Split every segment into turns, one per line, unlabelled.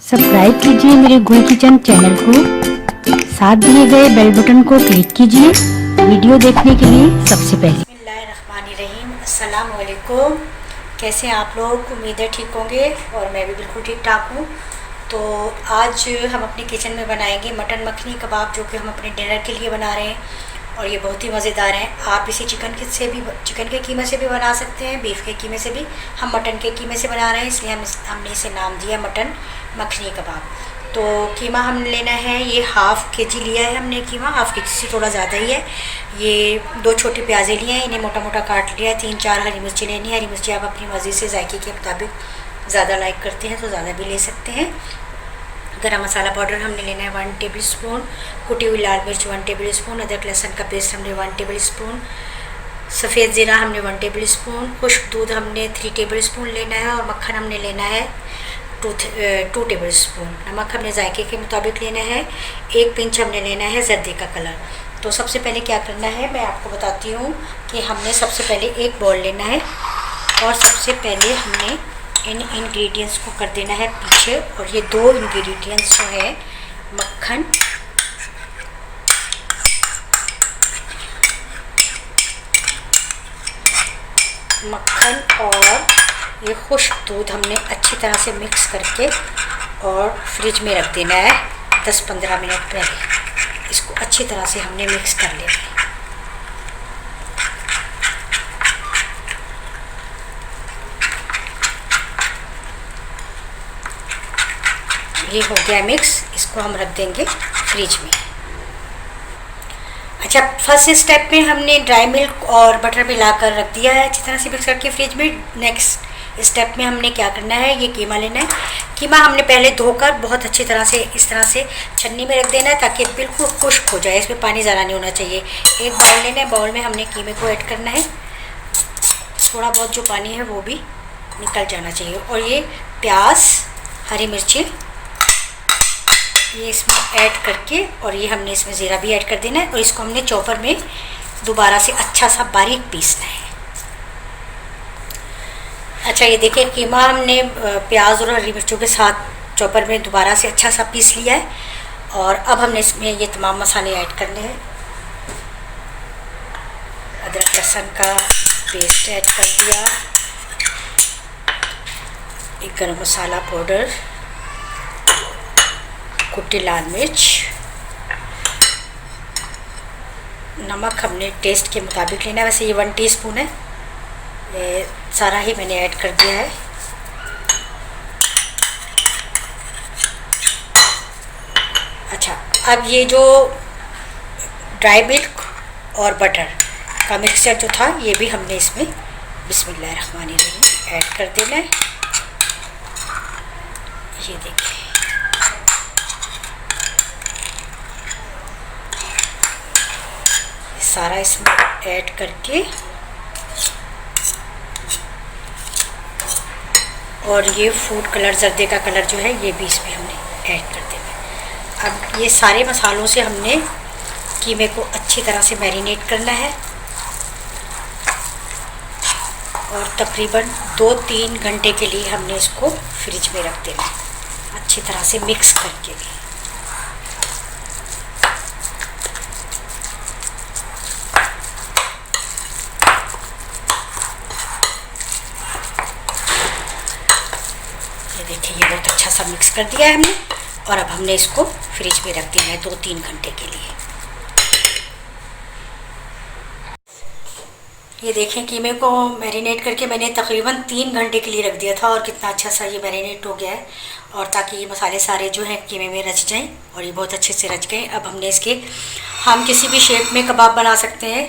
Subscribe कीजिए मेरे गुल किचन चैनल को, साथ दिए गए बेल बटन को क्लिक कीजिए वीडियो देखने के लिए सबसे पहले।
बिस्मिल्लाहिर्रहमानिर्रहीम, अस्सलाम वालेकुम। कैसे हैं आप लोग? उम्मीद है ठीक होंगे और मैं भी बिल्कुल ठीक ठाक हूँ। तो आज हम अपने किचन में बनाएंगे मटन मखनी कबाब, जो कि हम अपने डिनर के लिए बना रहे हैं और ये बहुत ही मज़ेदार हैं। आप इसे चिकन के कीमे से भी बना सकते हैं, बीफ के कीमे से भी। हम मटन के कीमे से बना रहे हैं, इसलिए हमने इसे नाम दिया मटन मखनी कबाब। तो कीमा हम लेना है, ये हाफ़ के जी लिया है हमने कीमा, हाफ़ के जी से थोड़ा ज़्यादा ही है। ये 2 छोटे प्याज़े लिए हैं, इन्हें मोटा मोटा काट लिया है। 3-4 हरी मिर्ची लेनी है। हरी मिर्ची आप अपनी मर्ज़ी से जायके के मुताबिक ज़्यादा लाइक करते हैं तो ज़्यादा भी ले सकते हैं। गरम मसाला पाउडर हमने लेना है 1 टेबल स्पून, कुटी हुई लाल मिर्च 1 टेबल स्पून, अदरक लहसुन का पेस्ट हमने 1 टेबल स्पून, सफ़ेद ज़ीरा हमने 1 टेबल स्पून, खुश्क दूध हमने 3 टेबल स्पून लेना है और मक्खन हमने लेना है 2 टेबल स्पून। नमक हमने जायके के मुताबिक लेना है। 1 पिंच हमने लेना है जर्दे का कलर। तो सबसे पहले क्या करना है मैं आपको बताती हूँ कि हमने सबसे पहले एक बॉल लेना है और सबसे पहले हमने इन इंग्रेडिएंट्स को कर देना है पीछे। और ये 2 इंग्रेडिएंट्स जो है मक्खन और ये खुश्क दूध हमने अच्छी तरह से मिक्स करके और फ्रिज में रख देना है 10-15 मिनट पहले। इसको अच्छी तरह से हमने मिक्स कर लेना है। ये हो गया मिक्स, इसको हम रख देंगे फ्रिज में। अच्छा, फर्स्ट स्टेप में हमने ड्राई मिल्क और बटर मिलाकर रख दिया है अच्छी तरह से मिक्स करके फ्रिज में। नेक्स्ट स्टेप में हमने क्या करना है, ये कीमा लेना है। कीमा हमने पहले धोकर बहुत अच्छी तरह से इस तरह से छन्नी में रख देना है ताकि बिल्कुल खुश्क हो जाए, इसमें पानी ज़्यादा नहीं होना चाहिए। एक बाउल लेना है, बाउल में हमने कीमे को ऐड करना है। थोड़ा बहुत जो पानी है वो भी निकल जाना चाहिए। और ये प्याज, हरी मिर्ची ये इसमें ऐड करके, और ये हमने इसमें ज़ीरा भी ऐड कर देना है और इसको हमने चॉपर में दोबारा से अच्छा सा बारीक पीसना है। अच्छा, ये देखिए कीमा हमने प्याज और हरी मिर्चों के साथ चॉपर में दोबारा से अच्छा सा पीस लिया है। और अब हमने इसमें ये तमाम मसाले ऐड करने हैं। अदरक लहसुन का पेस्ट ऐड कर दिया, एक गरम मसाला पाउडर, कुटी लाल मिर्च, नमक हमने टेस्ट के मुताबिक लेना है। वैसे ये 1 टीस्पून है, ये सारा ही मैंने ऐड कर दिया है। अच्छा, अब ये जो ड्राई मिल्क और बटर का मिक्सचर जो था ये भी हमने इसमें बिस्मिल्लाहिर्रहमानिर्रहीम ऐड कर देना है। ये देखिए, सारा इसमें ऐड करके, और ये फूड कलर जर्दे का कलर जो है ये भी इसमें हमने ऐड कर देना है। अब ये सारे मसालों से हमने कीमे को अच्छी तरह से मैरिनेट करना है और तकरीबन 2-3 घंटे के लिए हमने इसको फ्रिज में रख देना है अच्छी तरह से मिक्स करके। देखिए, ये बहुत अच्छा सा मिक्स कर दिया है हमने और अब हमने इसको फ्रिज में रख देना है 2-3 घंटे के लिए। ये देखें, कीमे को मैरिनेट करके मैंने तकरीबन 3 घंटे के लिए रख दिया था और कितना अच्छा सा ये मैरिनेट हो गया है। और ताकि ये मसाले सारे जो हैं कीमे में रच जाएं, और ये बहुत अच्छे से रच गए। अब हमने इसके, हम किसी भी शेप में कबाब बना सकते हैं,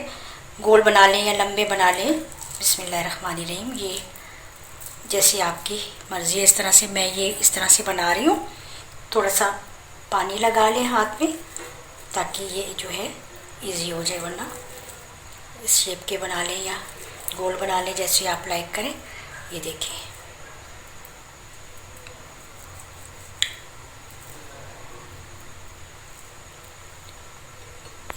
गोल बना लें या लंबे बना लें। बिस्मिल्लाहिर्रहमानिर्रहीम, ये जैसी आपकी मर्ज़ी है, इस तरह से मैं ये इस तरह से बना रही हूँ। थोड़ा सा पानी लगा लें हाथ में ताकि ये जो है इजी हो जाए, वरना इस शेप के बना लें या गोल बना लें, जैसे आप लाइक करें। ये देखिए,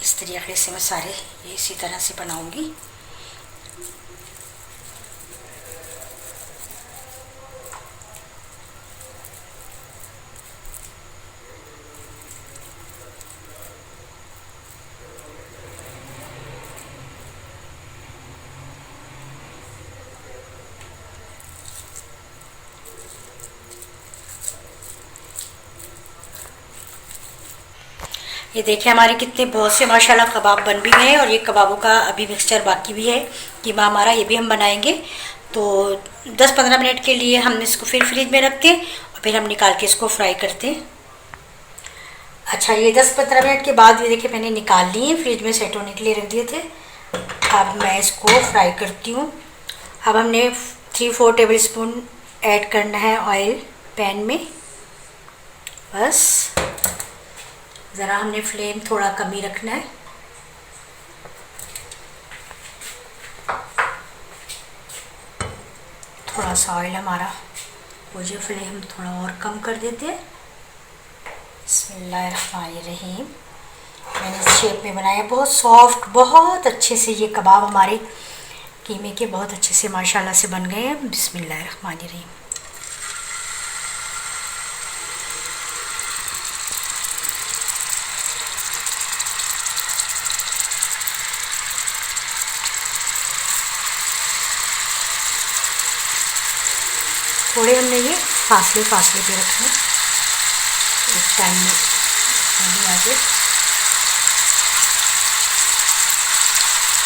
इस तरीके से मैं सारे ये इसी तरह से बनाऊंगी। ये देखिए हमारे कितने बहुत से माशाल्लाह कबाब बन भी गए हैं, और ये कबाबों का अभी मिक्सचर बाकी भी है कीमा हमारा, ये भी हम बनाएंगे। तो 10-15 मिनट के लिए हमने इसको फिर फ्रिज में रख के और फिर हम निकाल के इसको फ्राई करते हैं। अच्छा, ये 10-15 मिनट के बाद ये देखिए मैंने निकाल लिए, फ्रिज में सेट होने के लिए रख दिए थे। अब मैं इसको फ्राई करती हूँ। अब हमने 3-4 टेबल स्पून ऐड करना है ऑयल पैन में। बस ज़रा हमने फ्लेम थोड़ा कम ही रखना है। थोड़ा सा ऑयल हमारा वो जो फ्लेम थोड़ा और कम कर देते हैं। बिस्मिल्लाहिर्रहमानिर्रहीम। मैंने इस शेप में बनाया, बहुत सॉफ्ट, बहुत अच्छे से ये कबाब हमारे कीमे के बहुत अच्छे से माशाल्लाह से बन गए हैं। बिस्मिल्लाहिर्रहमानिर्रहीम। थोड़े हमने ये फासले पे रखने, इस टाइम में आगे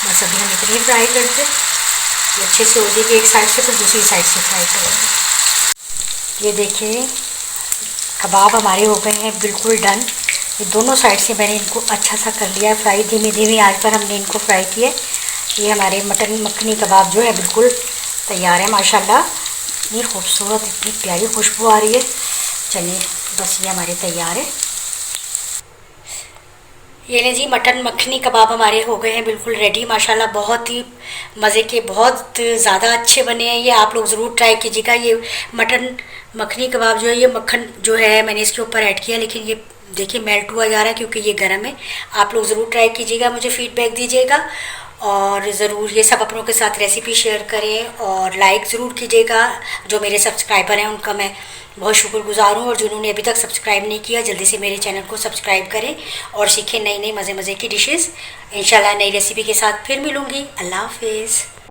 बस अभी हम इतनी फ्राई करते, ये अच्छे से हो जाएगी एक साइड से, फिर दूसरी साइड से फ्राई करेंगे। ये देखिए कबाब हमारे हो गए हैं बिल्कुल डन। ये दोनों साइड से मैंने इनको अच्छा सा कर लिया है फ्राई, धीमी आंच पर हमने इनको फ्राई किया। ये हमारे मटन मखनी कबाब जो है बिल्कुल तैयार है माशाल्लाह। इतनी खूबसूरत, इतनी प्यारी खुशबू आ रही है। चलिए बस ये हमारे तैयार है। ये ले जी, मटन मखनी कबाब हमारे हो गए हैं बिल्कुल रेडी माशाल्लाह। बहुत ही मज़े के, बहुत ज़्यादा अच्छे बने हैं ये। आप लोग ज़रूर ट्राई कीजिएगा। ये मटन मखनी कबाब जो है, ये मक्खन जो है मैंने इसके ऊपर ऐड किया, लेकिन ये देखिए मेल्ट हुआ जा रहा है क्योंकि ये गर्म है। आप लोग ज़रूर ट्राई कीजिएगा, मुझे फ़ीडबैक दीजिएगा, और ज़रूर ये सब अपनों के साथ रेसिपी शेयर करें और लाइक ज़रूर कीजिएगा। जो मेरे सब्सक्राइबर हैं उनका मैं बहुत शुक्रगुजार हूँ, और जिन्होंने अभी तक सब्सक्राइब नहीं किया जल्दी से मेरे चैनल को सब्सक्राइब करें और सीखें नई नई मज़े की डिशेज़। इंशाल्लाह नई रेसिपी के साथ फिर मिलूँगी। अल्लाह हाफिज़।